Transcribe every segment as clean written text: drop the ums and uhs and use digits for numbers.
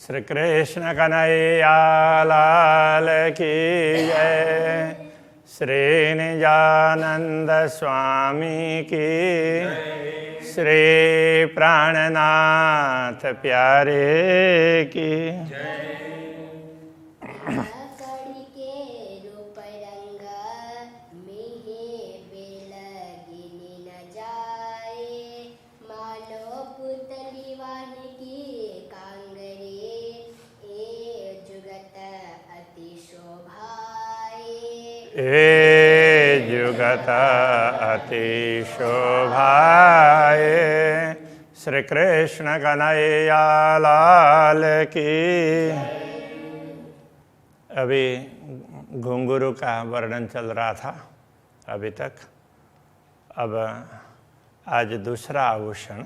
श्री कृष्ण कन्हैया लाल की जय। श्री निजानंद स्वामी की, श्री प्राणनाथ प्यारे की। ए जुगत अति शोभाए। श्री कृष्ण कन्हैया लाल की। अभी घुंघरू का वर्णन चल रहा था अभी तक। अब आज दूसरा आभूषण,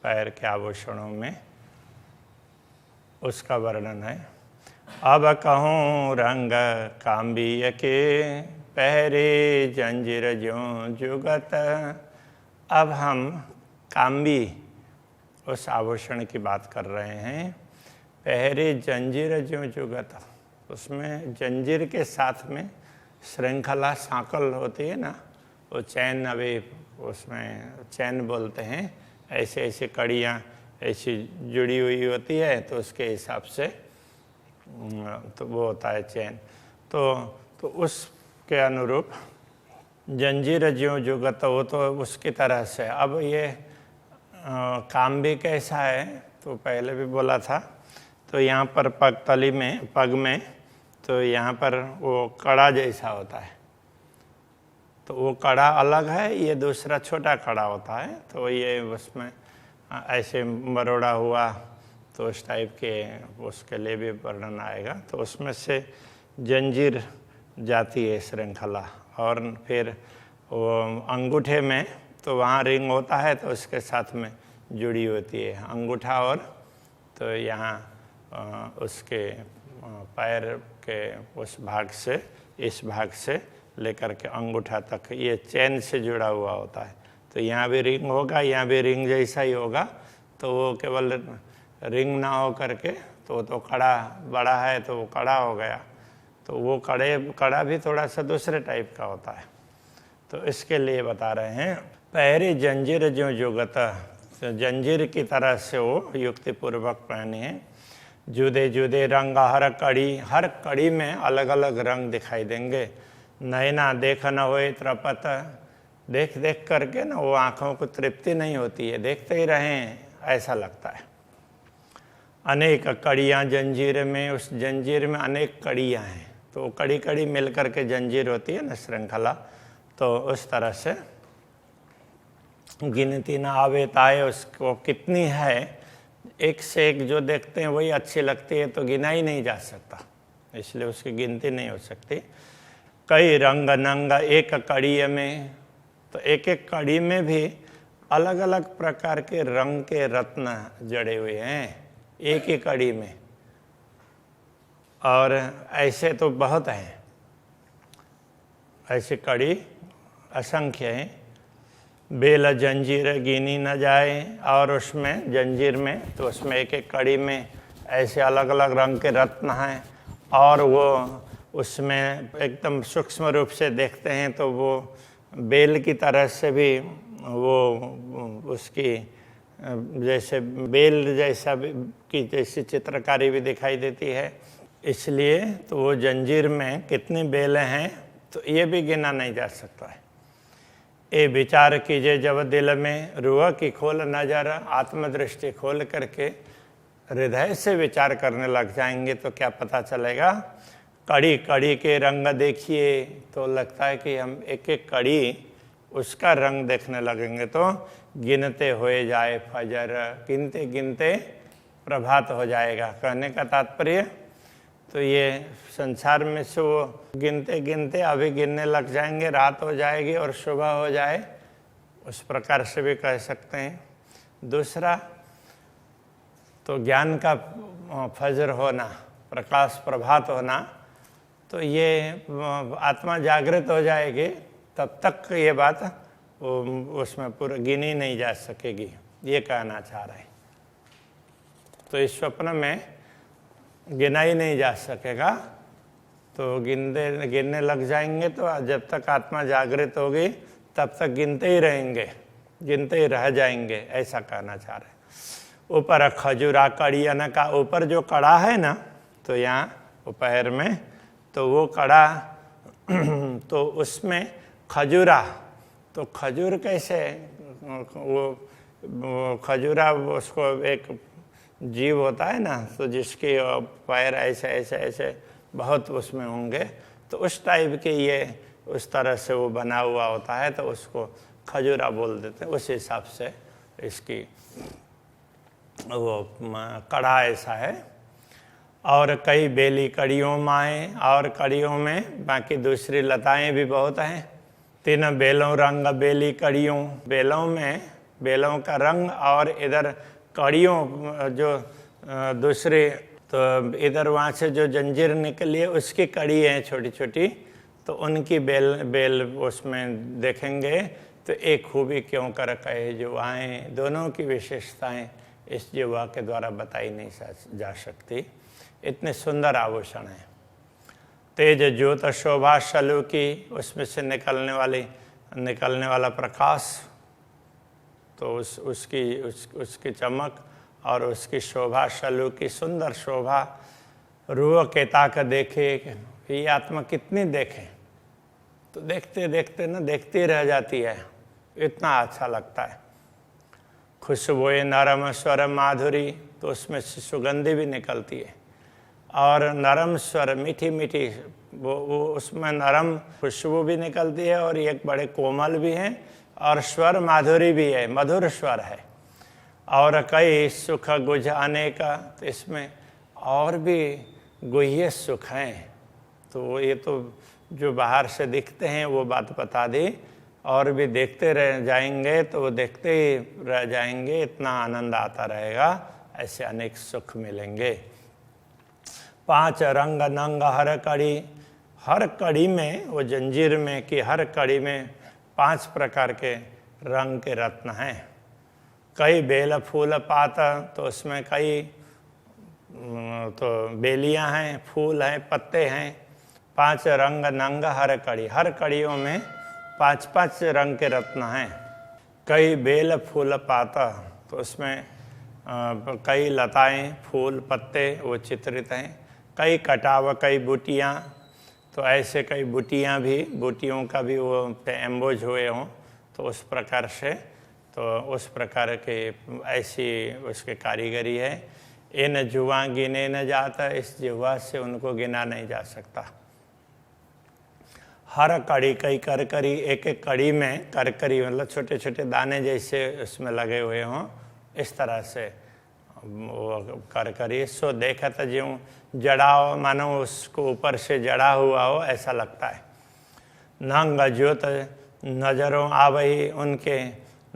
पैर के आभूषणों में उसका वर्णन है। अब कहूँ रंग काम्बिय के, पहरे जंजीर ज्यों जुगत। अब हम काम्बी उस आभूषण की बात कर रहे हैं। पहरे जंजीर ज्यों जुगत, उसमें जंजीर के साथ में श्रृंखला सांकल होती है ना, वो चैन, अभी उसमें चैन बोलते हैं। ऐसे ऐसे कड़ियाँ ऐसी जुड़ी हुई होती है, तो उसके हिसाब से तो वो होता है चैन। तो उसके अनुरूप जंजीर ज्यों जुगत, वो तो उसकी तरह से। अब ये काम भी कैसा है, तो पहले भी बोला था। तो यहाँ पर पगतली में, पग में, तो यहाँ पर वो कड़ा जैसा होता है। तो वो कड़ा अलग है, ये दूसरा छोटा कड़ा होता है। तो ये उसमें ऐसे मरोड़ा हुआ, तो उस टाइप के उसके लिए भी वर्णन आएगा। तो उसमें से जंजीर जाती है श्रृंखला। और फिर वो अंगूठे में, तो वहाँ रिंग होता है, तो उसके साथ में जुड़ी होती है अंगूठा। और तो यहाँ उसके पैर के उस भाग से, इस भाग से लेकर के अंगूठा तक ये चैन से जुड़ा हुआ होता है। तो यहाँ भी रिंग होगा, यहाँ भी रिंग जैसा ही होगा। तो वो केवल रिंग ना हो करके, तो कड़ा बड़ा है, तो वो कड़ा हो गया। तो वो कड़ा भी थोड़ा सा दूसरे टाइप का होता है। तो इसके लिए बता रहे हैं, पहरे जंजीर ज्यों जुगत, तो जंजीर की तरह से वो युक्ति पूर्वक पहने हैं। जुदे जुदे रंग हर कड़ी में अलग अलग रंग दिखाई देंगे। नैना देख न होए त्रपत, देख देख करके ना वो आँखों को तृप्ति नहीं होती है, देखते ही रहें ऐसा लगता है। अनेक कड़ियाँ जंजीर में, उस जंजीर में अनेक कड़ियाँ हैं। तो कड़ी कड़ी मिल करके जंजीर होती है ना, श्रृंखला। तो उस तरह से गिनती ना आवे ताए, उसको कितनी है, एक से एक जो देखते हैं वही अच्छी लगती है, तो गिना ही नहीं जा सकता, इसलिए उसकी गिनती नहीं हो सकती। कई रंग नंग एक कड़ी में, तो एक एक कड़ी में भी अलग अलग प्रकार के रंग के रत्न जड़े हुए हैं एक ही कड़ी में। और ऐसे तो बहुत हैं, ऐसी कड़ी असंख्य हैं। बेल जंजीर गिनी न जाए, और उसमें जंजीर में, तो उसमें एक एक कड़ी में ऐसे अलग अलग रंग के रत्न हैं। और वो उसमें एकदम सूक्ष्म रूप से देखते हैं, तो वो बेल की तरह से भी वो उसकी जैसे बेल जैसा की जैसी चित्रकारी भी दिखाई देती है। इसलिए तो वो जंजीर में कितनी बेलें हैं, तो ये भी गिना नहीं जा सकता है। ए विचार कीजिए जब दिल में, रूह की खोल नजर, आत्मदृष्टि खोल करके हृदय से विचार करने लग जाएंगे, तो क्या पता चलेगा। कड़ी कड़ी के रंग देखिए, तो लगता है कि हम एक एक कड़ी उसका रंग देखने लगेंगे, तो गिनते हुए जाए फजर, गिनते गिनते प्रभात हो जाएगा। कहने का तात्पर्य, तो ये संसार में से वो गिनते गिनते अभी गिनने लग जाएंगे, रात हो जाएगी और सुबह हो जाए, उस प्रकार से भी कह सकते हैं। दूसरा, तो ज्ञान का फजर होना, प्रकाश प्रभात होना, तो ये आत्मा जागृत हो जाएगी, तब तक ये बात उसमें पूरा गिनी नहीं जा सकेगी, ये कहना चाह रहे हैं। तो इस स्वप्न में गिना ही नहीं जा सकेगा। तो गिनने लग जाएंगे तो जब तक आत्मा जागृत होगी तब तक गिनते ही रहेंगे, गिनते ही रह जाएंगे, ऐसा कहना चाह रहे। ऊपर खजूरा कड़ी का ऊपर जो कड़ा है ना, तो यहाँ पैर में, तो वो कड़ा तो उसमें खजूरा, तो खजूर कैसे, वो खजूरा उसको एक जीव होता है ना, तो जिसके पैर ऐसे ऐसे ऐसे बहुत उसमें होंगे, तो उस टाइप के ये उस तरह से वो बना हुआ होता है, तो उसको खजूरा बोल देते हैं। उस हिसाब से इसकी वो कड़ा ऐसा है। और कई बेली कड़ियों माएँ, और कड़ियों में बाकी दूसरी लताएं भी बहुत हैं। 3 बेलों रंग बेली कड़ियों, बेलों में बेलों का रंग, और इधर कड़ियों जो दूसरी, तो इधर वहाँ से जो जंजीर निकली है उसकी कड़ी है छोटी छोटी, तो उनकी बेल उसमें देखेंगे। तो एक खूबी क्यों कर कहे जुवाएँ, दोनों की विशेषताएं इस जुवा के द्वारा बताई नहीं जा सकती। इतने सुंदर आभूषण हैं। तेज ज्योत शोभा शलु की, उसमें से निकलने वाला प्रकाश, तो उसकी चमक और उसकी शोभा, शलु की सुंदर शोभा। रूह के ताक देखे, ये आत्मा कितनी देखे, तो देखते देखते ना देखती रह जाती है, इतना अच्छा लगता है। खुशबुए नरम स्वर माधुरी, तो उसमें से सुगंधी भी निकलती है, और नरम स्वर मीठी मीठी, वो उसमें नरम खुशबू भी निकलती है, और एक बड़े कोमल भी हैं, और स्वर माधुरी भी है, मधुर स्वर है। और कई सुख गुझ अनेक, तो इसमें और भी गुह्य सुख हैं। तो ये तो जो बाहर से दिखते हैं वो बात बता दी, और भी देखते रह जाएंगे तो वो देखते ही रह जाएंगे, इतना आनंद आता रहेगा, ऐसे अनेक सुख मिलेंगे। 5 रंग नंग हर कड़ी, हर कड़ी में, वो जंजीर में कि हर कड़ी में 5 प्रकार के रंग के रत्न हैं। कई बेल फूल पात, तो उसमें कई तो बेलियां हैं, फूल हैं, पत्ते हैं। 5 रंग नंग हर कड़ी, हर कड़ियों में 5-5 रंग के रत्न हैं। कई बेल फूल पाता, तो उसमें कई लताएं, फूल, पत्ते वो चित्रित हैं। कई कटाव, कई बूटियाँ, तो ऐसे कई बूटियों का भी वो एम्बोज हुए हों, तो उस प्रकार से, तो उस प्रकार के ऐसी उसके कारीगरी है। इन जुआ गिने न जाता, इस जुआ से उनको गिना नहीं जा सकता। हर कड़ी कई करकरी, एक एक कड़ी में करकरी मतलब छोटे छोटे दाने जैसे उसमें लगे हुए हों, इस तरह से वो करकरी। सो देखत ज्यों जड़ाओ, मानो उसको ऊपर से जड़ा हुआ हो ऐसा लगता है। नंग ज्योत नजरों आवही, उनके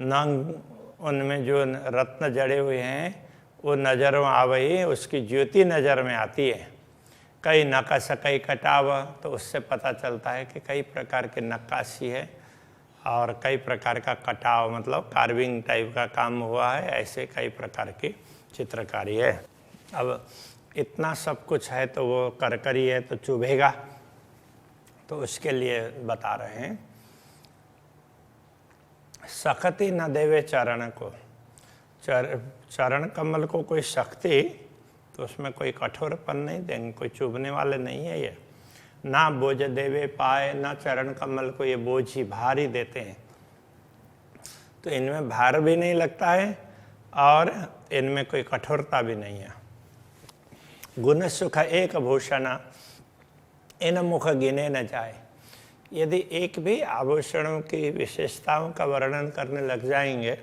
नंग, उनमें जो रत्न जड़े हुए हैं वो नजरों आवही, उसकी ज्योति नज़र में आती है। कई नक्काश कई कटाव, तो उससे पता चलता है कि कई प्रकार की नक्काशी है और कई प्रकार का कटाव, मतलब कार्विंग टाइप का काम हुआ है, ऐसे कई प्रकार की चित्रकारी है। अब इतना सब कुछ है तो वो करकरी है तो चुभेगा, तो उसके लिए बता रहे हैं। शक्ति न देवे चरण को, चरण कमल को कोई शक्ति, तो उसमें कोई कठोरपन नहीं देंगे, कोई चुभने वाले नहीं है ये। ना बोझ देवे पाए, ना चरण कमल को ये बोझ ही भार ही देते हैं, तो इनमें भार भी नहीं लगता है और इनमें कोई कठोरता भी नहीं है। गुण सुख एक भूषण, इन मुख गिने न जाए। यदि एक भी आभूषणों की विशेषताओं का वर्णन करने लग जाएंगे,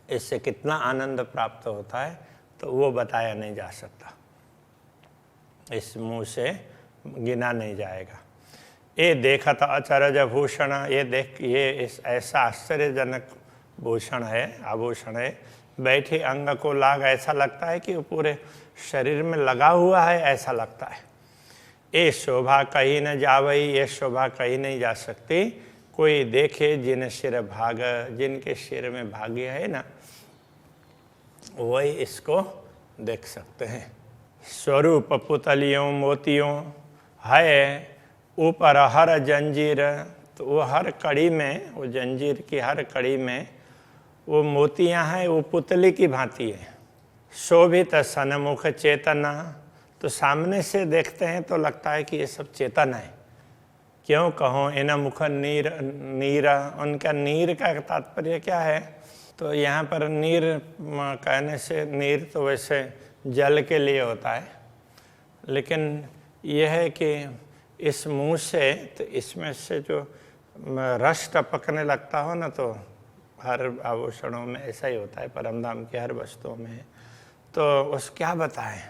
इससे कितना आनंद प्राप्त होता है, तो वो बताया नहीं जा सकता, इस मुंह से गिना नहीं जाएगा। ये देखत अचरज भूषण, ये ऐसा आश्चर्यजनक भूषण है, आभूषण है। बैठे अंग को लाग, ऐसा लगता है कि वो पूरे शरीर में लगा हुआ है, ऐसा लगता है। ये शोभा कहीं न जावई, ये शोभा कहीं नहीं जा सकती। कोई देखे जिन सिर भाग, जिनके सिर में भाग्य है ना, वही इसको देख सकते हैं। स्वरूप पुतलियों मोतियों है ऊपर हर जंजीर, तो वो हर कड़ी में, वो जंजीर की हर कड़ी में वो मोतियां हैं, वो पुतली की भांति है। शोभित सन्मुख चेतना, तो सामने से देखते हैं तो लगता है कि ये सब चेतन है। क्यों कहो इन मुख नीर नीरा, उनका नीर का तात्पर्य क्या है? तो यहाँ पर नीर कहने से, नीर तो वैसे जल के लिए होता है, लेकिन यह है कि इस मुंह से, तो इसमें से जो रस टपकने लगता हो ना, तो हर आभूषणों में ऐसा ही होता है, परमधाम की हर वस्तुओं में। तो उस क्या बताएं?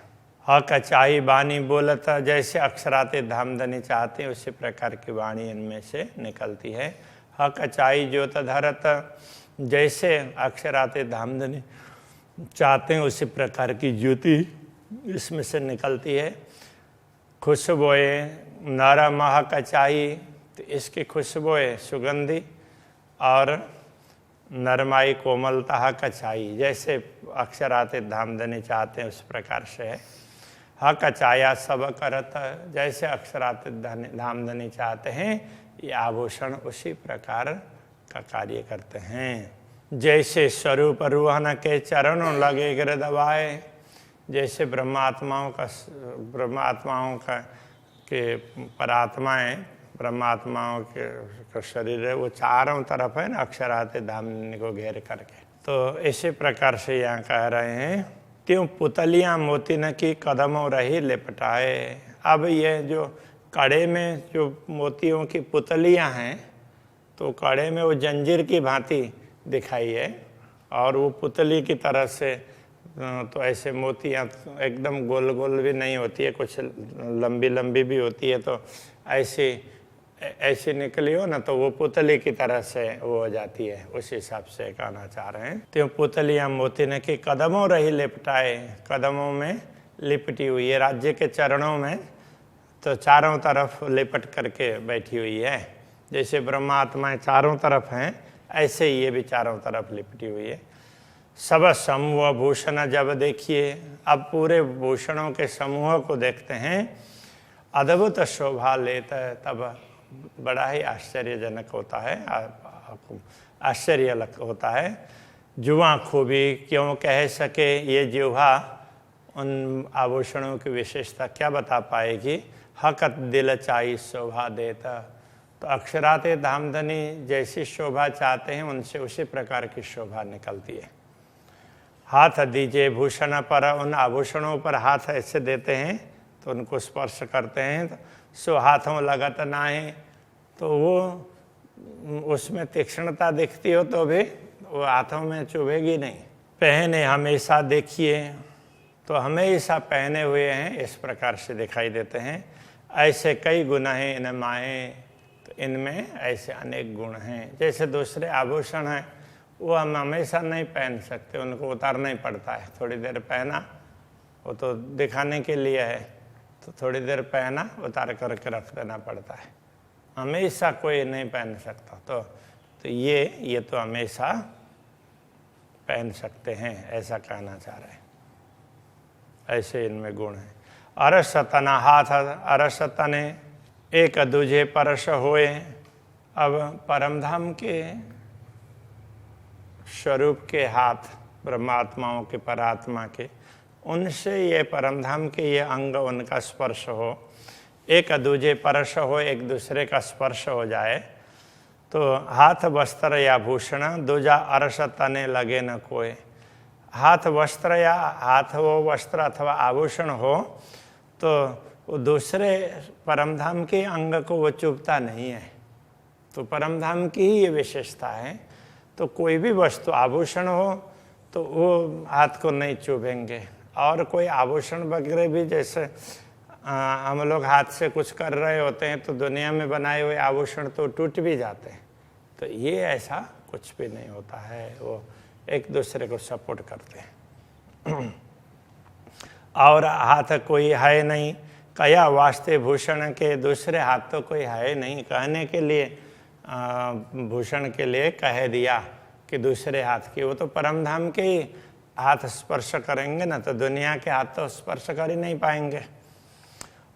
हक चाही बानी बोलता, जैसे अक्षराते धामधनी चाहते हैं उसी प्रकार की वाणी इनमें से निकलती है। हक चाही ज्योत धरत, जैसे अक्षराते धामधनी चाहते हैं उसी प्रकार की ज्योति इसमें से निकलती है। खुशबोए नारा महक चाही, तो इसकी खुशबोए सुगंधी और नरमाई कोमलता कचाई, जैसे अक्षराते धामधनी चाहते हैं उस प्रकार से है। हक चाया सब करत, जैसे अक्षराते धामधनी चाहते हैं ये आभूषण उसी प्रकार का कार्य करते हैं। जैसे स्वरूप रूहन के चरणों लगे गिर दबाए, जैसे ब्रह्मात्माओं का के परात्माएं, ब्रह्मात्माओं के शरीर है, वो चारों तरफ है ना अक्षराते धामधनी को घेर करके। तो इसी प्रकार से यहाँ कह रहे हैं, त्यों पुतलियाँ मोती न की कदमों रही लिपटाए। अब ये जो कड़े में जो मोतियों की पुतलियाँ हैं, तो कड़े में वो जंजीर की भांति दिखाई है, और वो पुतली की तरह से तो ऐसे मोतियाँ एकदम गोल गोल भी नहीं होती है, कुछ लंबी लंबी भी होती है, तो ऐसी निकली हो ना, तो वो पुतली की तरह से वो हो जाती है। उस हिसाब से कहना चाह रहे हैं, तो पुतलियाँ मोती ने की कदमों रही लिपटाए, कदमों में लिपटी हुई है, राज्य के चरणों में तो चारों तरफ लिपट करके बैठी हुई है। जैसे ब्रह्मात्माएं चारों तरफ हैं, ऐसे ही ये भी चारों तरफ लिपटी हुई है। सब समूह भूषण जब देखिए, अब पूरे भूषणों के समूह को देखते हैं, अद्भुत शोभा लेता है, तब बड़ा ही आश्चर्यजनक होता है, आश्चर्य होता है। जुआ खूबी क्यों कह सके ये जिह्वा, उन आभूषणों की विशेषता क्या बता पाएगी। हकत दिल चाही शोभा देता, तो अक्षराते धामधनी जैसी शोभा चाहते हैं उनसे उसी प्रकार की शोभा निकलती है। हाथ दीजिए भूषण पर, उन आभूषणों पर हाथ ऐसे देते हैं तो उनको स्पर्श करते हैं, तो सो हाथों लगत ना है, तो वो उसमें तीक्ष्णता दिखती हो तो भी वो हाथों में चुभेगी नहीं। पहने हमेशा देखिए, तो हमेशा पहने हुए हैं इस प्रकार से दिखाई देते हैं। ऐसे कई गुण हैं इन माहे, तो इनमें ऐसे अनेक गुण हैं। जैसे दूसरे आभूषण हैं वो हम हमेशा नहीं पहन सकते, उनको उतारना ही पड़ता है। थोड़ी देर पहना, वो तो दिखाने के लिए है, तो थोड़ी देर पहना उतार करके रख देना पड़ता है, हमेशा कोई नहीं पहन सकता। तो ये तो हमेशा पहन सकते हैं, ऐसा कहना चाह रहे हैं। ऐसे इनमें गुण है। अरसतना हाथ, अरसतने एक दूजे परश होए। अब परमधाम के स्वरूप के हाथ, ब्रह्मात्माओं के, परात्मा के, उनसे ये परमधाम के ये अंग उनका स्पर्श हो, एक दूजे परश हो, एक दूसरे का स्पर्श हो जाए, तो हाथ वस्त्र या भूषण दूजा अरस तने लगे न कोई। हाथ वस्त्र या हाथ वो वस्त्र अथवा आभूषण हो तो वो दूसरे परमधाम के अंग को वो चुभता नहीं है। तो परमधाम की ही ये विशेषता है। तो कोई भी वस्तु आभूषण हो तो वो हाथ को नहीं चुभेंगे। और कोई आभूषण वगैरह भी, जैसे हम लोग हाथ से कुछ कर रहे होते हैं तो दुनिया में बनाए हुए आभूषण तो टूट भी जाते हैं, तो ये ऐसा कुछ भी नहीं होता है, वो एक दूसरे को सपोर्ट करते हैं। और हाथ कोई है नहीं, कया वास्ते भूषण के, दूसरे हाथ तो कोई है नहीं कहने के लिए, भूषण के लिए कह दिया कि दूसरे हाथ की, वो तो परमधाम के ही हाथ स्पर्श करेंगे ना तो दुनिया के हाथ तो स्पर्श कर ही नहीं पाएंगे।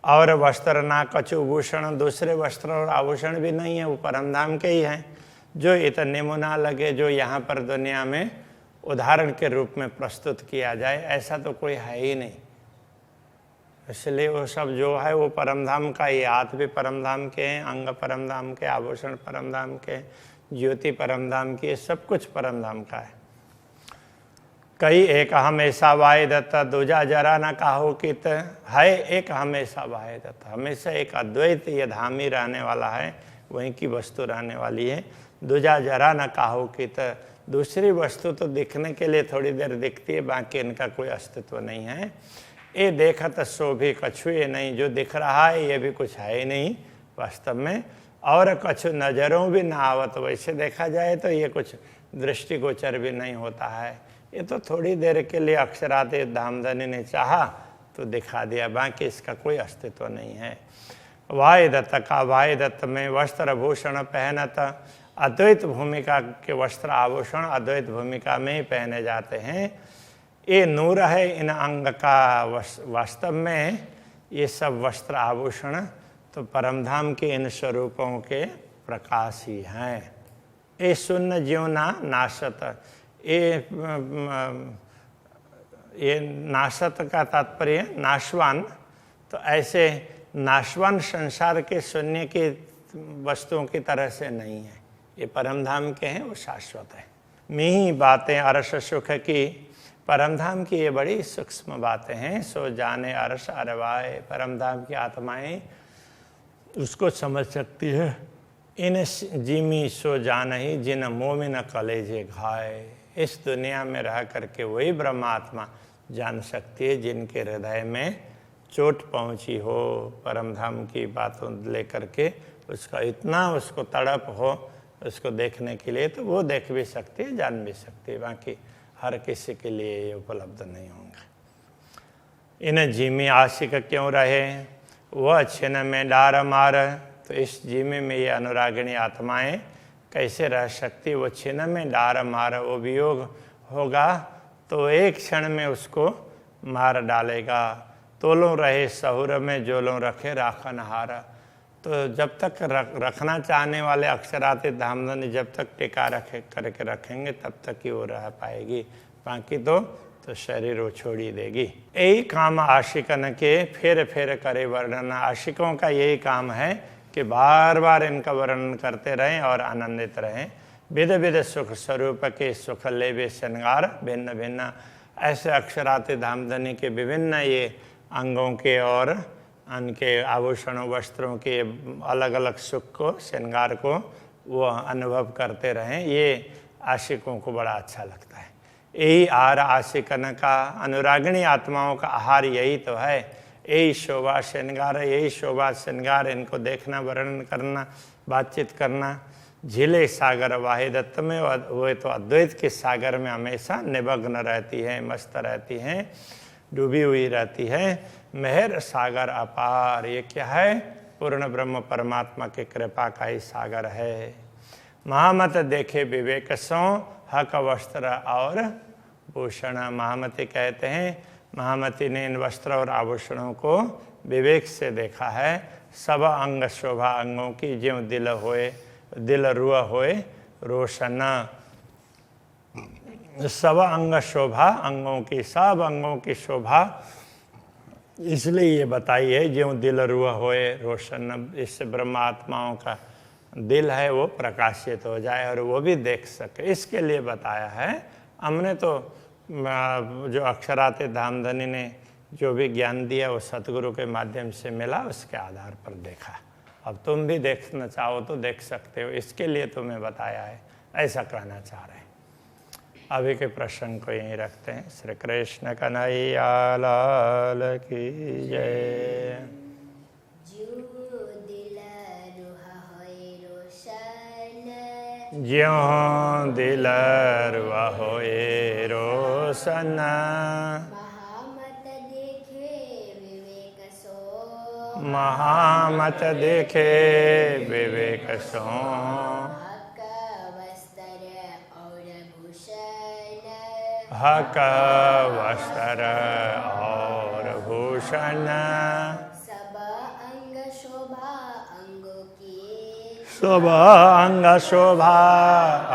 और वस्त्र ना कछु भूषण, दूसरे वस्त्र और आभूषण भी नहीं है, वो परमधाम के ही हैं, जो इतने मुना लगे, जो यहाँ पर दुनिया में उदाहरण के रूप में प्रस्तुत किया जाए, ऐसा तो कोई है ही नहीं। इसलिए वो सब जो है वो परमधाम का ही, हाथ भी परमधाम के हैं, अंग परमधाम के, आभूषण परमधाम के, ज्योति परमधाम की, सब कुछ परमधाम का है। कई एक हमेशा वाहे दत्ता, दूजा जरा न काहो कित, है एक हमेशा वाहे दत्ता, हमेशा एक अद्वैत ये धाम ही रहने वाला है, वहीं की वस्तु रहने वाली है। दूजा जरा न काहो कित, दूसरी वस्तु तो दिखने के लिए थोड़ी देर दिखती है, बाकी इनका कोई अस्तित्व नहीं है। ये देखत सो भी कछु ये नहीं, जो दिख रहा है ये भी कुछ है ही नहीं वास्तव में। और कछु नज़रों भी ना आवत, वैसे देखा जाए तो ये कुछ दृष्टिगोचर भी नहीं होता है, ये तो थोड़ी देर के लिए अक्षराते धामधनी ने चाहा तो दिखा दिया, बाकी इसका कोई अस्तित्व नहीं है। वाहे दत्त का, वाहे दत्त में वस्त्र भूषण पहनत, अद्वैत भूमिका के वस्त्र आभूषण अद्वैत भूमिका में ही पहने जाते हैं। ये नूर है इन अंग का, वास्तव में ये सब वस्त्र आभूषण तो परमधाम के इन स्वरूपों के प्रकाश ही हैं। ये शून्य ज्योना नाशत, ये नाशत का तात्पर्य नाशवान, तो ऐसे नाशवान संसार के शून्य की वस्तुओं की तरह से नहीं है, ये परमधाम के हैं, वो शाश्वत है। मी बातें अरस सुख की, परमधाम की ये बड़ी सूक्ष्म बातें हैं। सो जाने अरस अरवाए, परमधाम की आत्माएं उसको समझ सकती है। इन जिमी सो जान ही जिन मोमिन कलेजे घाए, इस दुनिया में रह करके वही ब्रह्मात्मा जान सकती है जिनके हृदय में चोट पहुंची हो परमधाम की बातों लेकर के, उसका इतना उसको तड़प हो उसको देखने के लिए, तो वो देख भी सकती है, जान भी सकती है, बाकी हर किसी के लिए ये उपलब्ध नहीं होंगे। इन जीमी आशिक क्यों रहे, वह छिन में डार मार, तो इस जीमे में ये अनुरागिणी आत्माएं कैसे रह सकती, वो छिन में डार मार, वो वियोग होगा तो एक क्षण में उसको मार डालेगा। तोलों रहे सहुर में जोलों रखे राखन हारा, तो जब तक रखना चाहने वाले अक्षराते धामधनी जब तक टिका रखे करके रखेंगे तब तक ही वो रह पाएगी, बाकी तो शरीर वो छोड़ ही देगी। यही काम आशिकन के फेर फेर करे वर्णन, आशिकों का यही काम है कि बार बार इनका वर्णन करते रहें और आनंदित रहें। विध विध सुख स्वरूप के सुख लेवे श्रृंगार भिन्न भिन्न, ऐसे अक्षराते धामधनी के विभिन्न ये अंगों के और उनके आभूषणों वस्त्रों के अलग अलग सुख को श्रृंगार को वो अनुभव करते रहें, ये आशिकों को बड़ा अच्छा लगता है। यही आहार आशिकन का, अनुरागिणी आत्माओं का आहार यही तो है, यही शोभा श्रृंगार, यही शोभा श्रृंगार, इनको देखना वर्णन करना बातचीत करना। झीले सागर वाहे दत्त में वो तो अद्वैत के सागर में हमेशा निमग्न रहती है, मस्त रहती हैं, डूबी हुई रहती है। मेहर सागर अपार, ये क्या है, पूर्ण ब्रह्म परमात्मा के कृपा का ही सागर है। महामत देखे विवेक सो हक वस्त्र और भूषण, महामती कहते हैं महामती ने इन वस्त्र और आभूषणों को विवेक से देखा है। सब अंग शोभा अंगों की, ज्यों दिल होए दिल रुआ होए रोशन, सब अंग शोभा अंगों की, सब अंगों की शोभा इसलिए ये बताई है ज्यों दिल रुआ होए रोशन, इससे ब्रह्मात्माओं का दिल है वो प्रकाशित हो जाए और वो भी देख सके, इसके लिए बताया है। हमने तो जो अक्षराते धामधनी ने जो भी ज्ञान दिया वो सतगुरु के माध्यम से मिला, उसके आधार पर देखा। अब तुम भी देखना चाहो तो देख सकते हो, इसके लिए तुम्हें बताया है, ऐसा कहना चाह रहे हैं। अभी के प्रश्न को यहीं रखते हैं। श्री कृष्ण कन्हैया लाल की जय। ज्यों दिल रुआ होए रोशन, महामत देखे विवेक सो, हक वस्त्र और भूषण सब अंग शोभा अंगों की शुभ अंग शोभा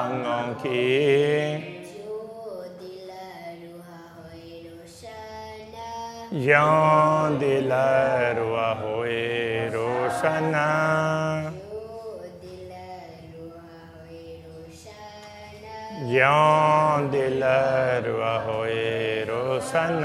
अंगों की जो दिल रुहा होए रोशन ज्यों दिल रुआ होए रोशन जो दिल रुहा होए रोशन ज्यों दिल रुआ होए रोशन